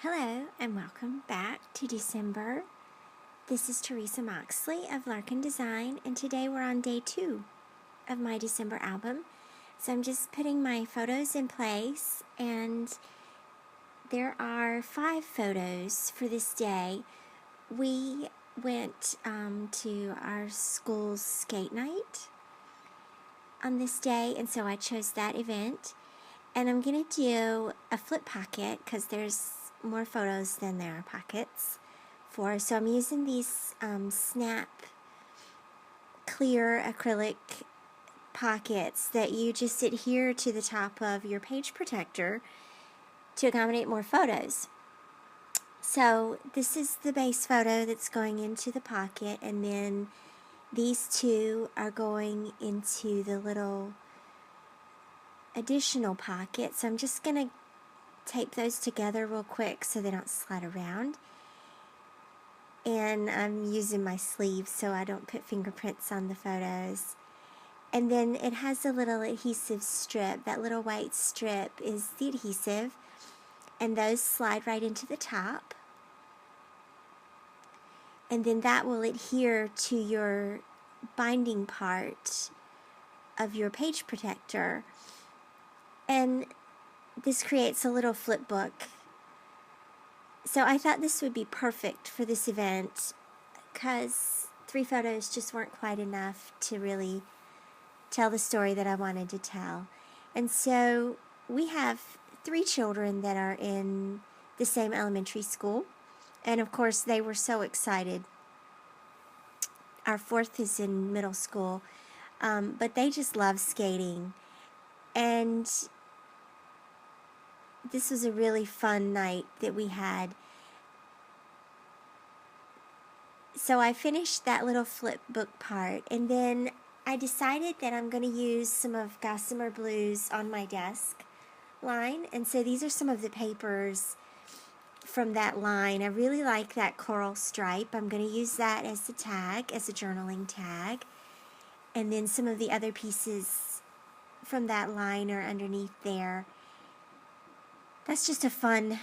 Hello and welcome back to December. This is Teresa Moxley of Larkin Design, and today we're on day 2 of my December album. So I'm just putting my photos in place, and there are 5 photos for this day. We went to our school's skate night on this day, and so I chose that event. And I'm going to do a flip pocket because there's more photos than there are pockets for. So I'm using these Snap clear acrylic pockets that you just adhere to the top of your page protector to accommodate more photos. So this is the base photo that's going into the pocket, and then these 2 are going into the little additional pocket. So I'm just going to tape those together real quick so they don't slide around. And I'm using my sleeve so I don't put fingerprints on the photos. And then it has a little adhesive strip. That little white strip is the adhesive, and those slide right into the top. And then that will adhere to your binding part of your page protector. And this creates a little flip book. So I thought this would be perfect for this event because 3 photos just weren't quite enough to really tell the story that I wanted to tell. And so we have 3 children that are in the same elementary school. And of course they were so excited. Our 4th is in middle school, but they just love skating. And this was a really fun night that we had. So I finished that little flip book part, and then I decided that I'm going to use some of Gossamer Blues on my desk line. And so these are some of the papers from that line. I really like that coral stripe. I'm going to use that as the tag, as a journaling tag. And then some of the other pieces from that line are underneath there. That's just a fun,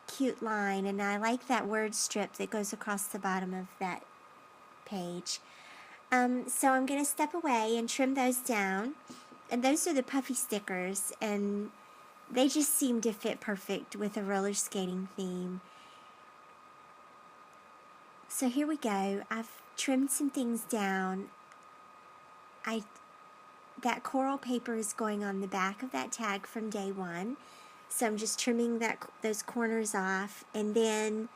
cute line, and I like that word strip that goes across the bottom of that page. So I'm going to step away and trim those down, and those are the puffy stickers, and they just seem to fit perfect with a roller skating theme. So here we go. I've trimmed some things down. That coral paper is going on the back of that tag from day 1. So I'm just trimming those corners off, and then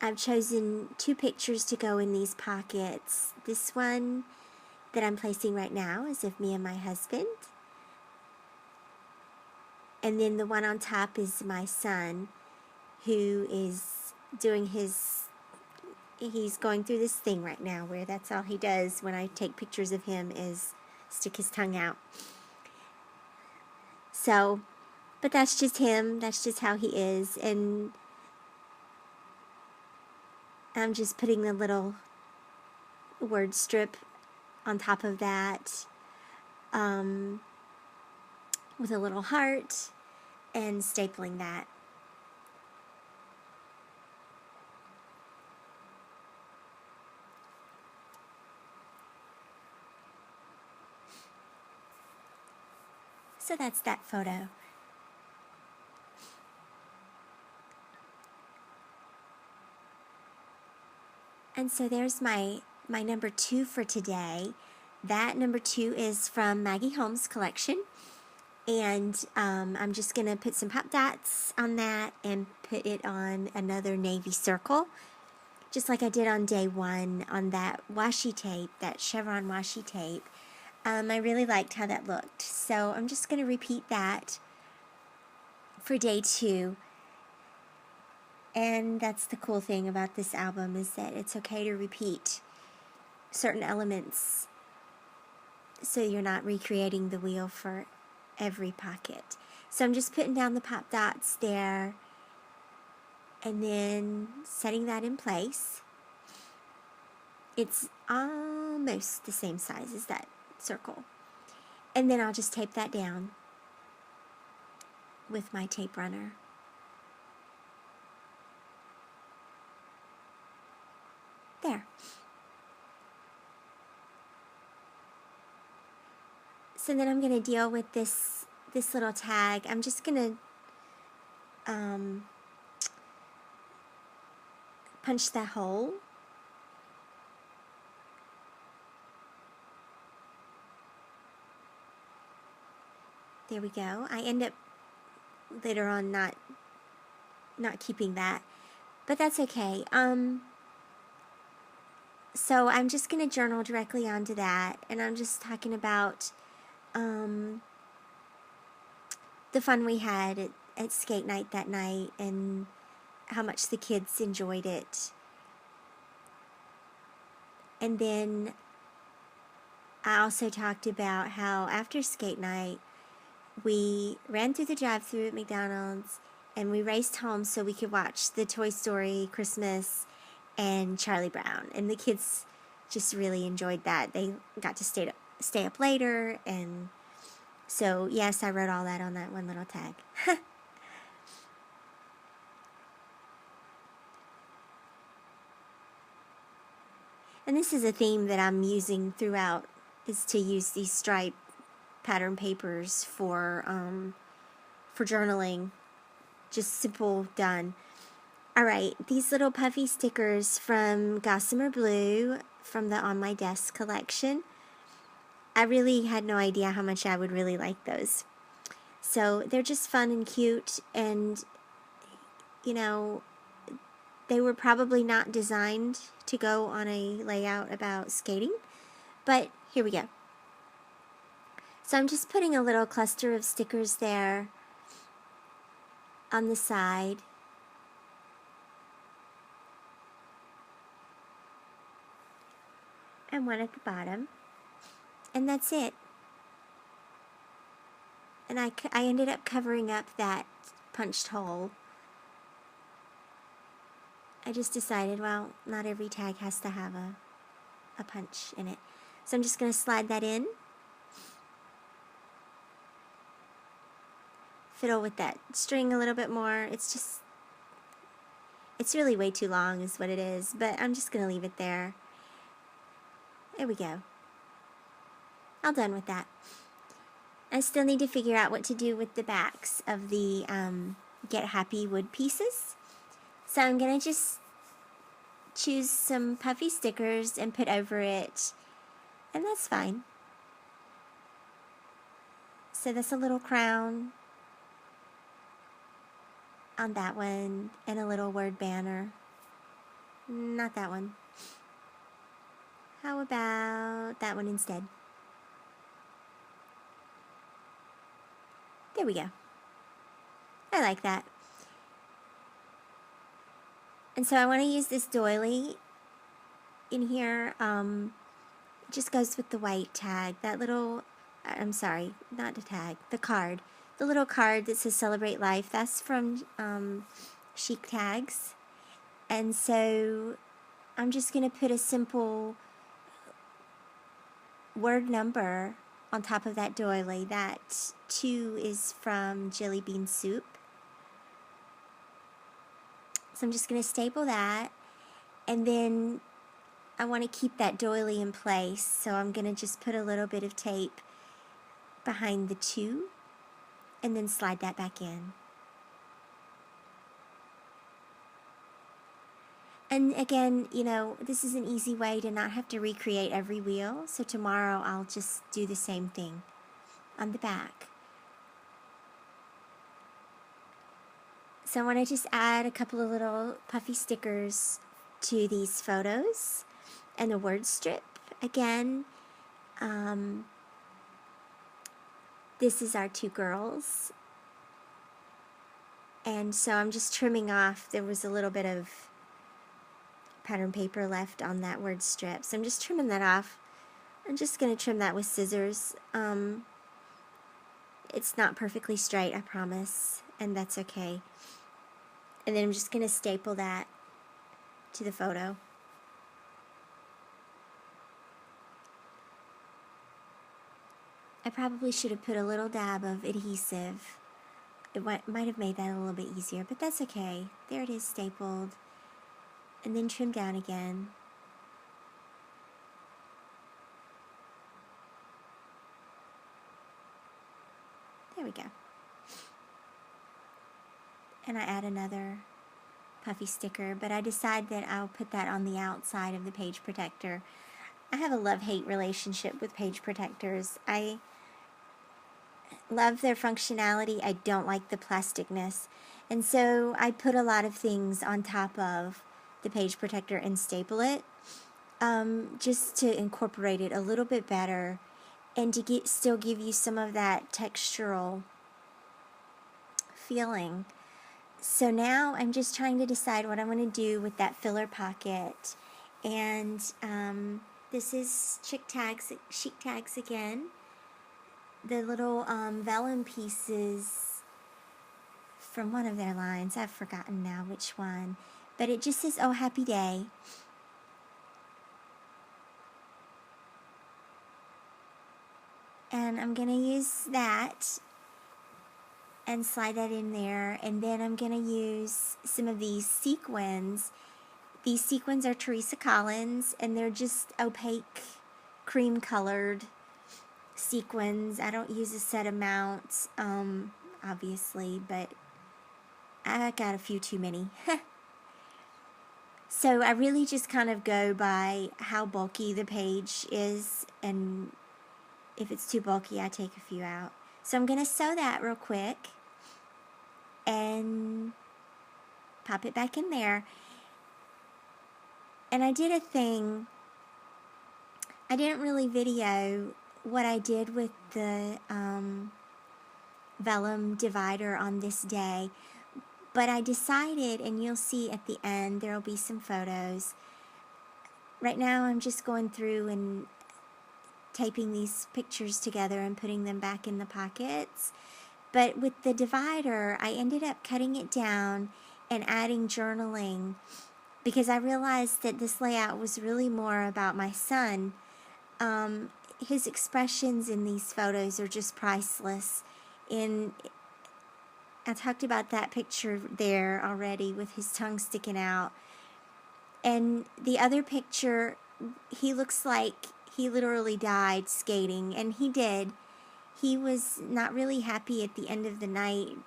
I've chosen 2 pictures to go in these pockets. This one that I'm placing right now is of me and my husband. And then the one on top is my son, who is doing he's going through this thing right now where that's all he does when I take pictures of him is stick his tongue out. So, but that's just him. That's just how he is. And I'm just putting the little word strip on top of that with a little heart and stapling that. So that's that photo. And so there's my number 2 for today. That number 2 is from Maggie Holmes' collection. And I'm just going to put some pop dots on that and put it on another navy circle, just like I did on day 1 on that washi tape, that chevron washi tape. I really liked how that looked. So I'm just going to repeat that for day 2. And that's the cool thing about this album, is that it's okay to repeat certain elements so you're not recreating the wheel for every pocket. So I'm just putting down the pop dots there and then setting that in place. It's almost the same size as that circle. And then I'll just tape that down with my tape runner. There. So then I'm going to deal with this little tag. I'm just going to punch that hole. There we go. I end up later on not keeping that, but that's okay. So I'm just going to journal directly onto that, and I'm just talking about the fun we had at skate night that night and how much the kids enjoyed it. And then I also talked about how after skate night, we ran through the drive-thru at McDonald's and we raced home so we could watch the Toy Story Christmas and Charlie Brown. And the kids just really enjoyed that. They got to stay up later, and so yes, I wrote all that on that one little tag. And this is a theme that I'm using throughout, is to use these stripe pattern papers for journaling. Just simple, done. Alright, these little puffy stickers from Gossamer Blue from the On My Desk collection. I really had no idea how much I would really like those. So they're just fun and cute, and you know, they were probably not designed to go on a layout about skating, but here we go. So I'm just putting a little cluster of stickers there on the side. And one at the bottom. And that's it. And I ended up covering up that punched hole. I just decided, well, not every tag has to have a punch in it. So I'm just going to slide that in. Fiddle with that string a little bit more. It's really way too long is what it is, but I'm just going to leave it there. There we go. All done with that. I still need to figure out what to do with the backs of the Get Happy wood pieces. So I'm going to just choose some puffy stickers and put over it, and that's fine. So that's a little crown on that one, and a little word banner. Not that one. How about that one instead? There we go. I like that. And so I want to use this doily in here. It just goes with the white tag. That little, I'm sorry, not the tag, the card. The little card that says Celebrate Life, that's from Chic Tags. And so I'm just going to put a simple word number on top of that doily. That 2 is from Jelly Bean Soup. So I'm just going to staple that, and then I want to keep that doily in place, so I'm going to just put a little bit of tape behind the 2 and then slide that back in. And again, you know, this is an easy way to not have to recreate every wheel, so tomorrow I'll just do the same thing on the back. So I want to just add a couple of little puffy stickers to these photos and a word strip. Again, this is our 2 girls. And so I'm just trimming off, there was a little bit of pattern paper left on that word strip. So I'm just trimming that off. I'm just going to trim that with scissors. It's not perfectly straight, I promise, and that's okay. And then I'm just going to staple that to the photo. I probably should have put a little dab of adhesive It might have made that a little bit easier, but that's okay. There it is, stapled, and then trimmed down again. There we go. And I add another puffy sticker, but I decide that I'll put that on the outside of the page protector. I have a love-hate relationship with page protectors. I love their functionality. I don't like the plasticness. And so I put a lot of things on top of the page protector and staple it, just to incorporate it a little bit better and to still give you some of that textural feeling. So now I'm just trying to decide what I'm going to do with that filler pocket. And this is Chic Tags again. The little vellum pieces from one of their lines. I've forgotten now which one. But it just says, "Oh, happy day." And I'm going to use that and slide that in there. And then I'm going to use some of these sequins. These sequins are Teresa Collins, and they're just opaque, cream-colored sequins. I don't use a set amount, obviously, but I got a few too many. So I really just kind of go by how bulky the page is, and if it's too bulky, I take a few out. So I'm going to sew that real quick and pop it back in there. And I did a thing. I didn't really video what I did with the vellum divider on this day, but I decided, and you'll see at the end, there will be some photos. Right now I'm just going through and taping these pictures together and putting them back in the pockets. But with the divider, I ended up cutting it down and adding journaling, because I realized that this layout was really more about my son. His expressions in these photos are just priceless. And I talked about that picture there already with his tongue sticking out. And the other picture, he looks like he literally died skating, and he did. He was not really happy at the end of the night.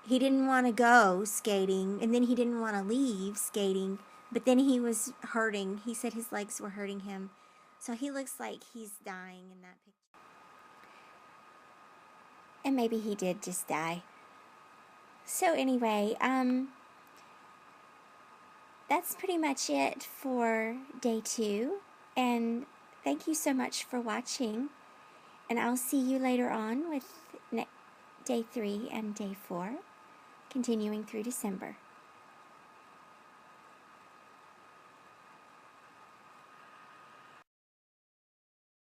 He didn't want to go skating, and then he didn't want to leave skating, but then he was hurting. He said his legs were hurting him. So he looks like he's dying in that picture. And maybe he did just die. So anyway, that's pretty much it for day 2. And thank you so much for watching. And I'll see you later on with day 3 and day 4, continuing through December.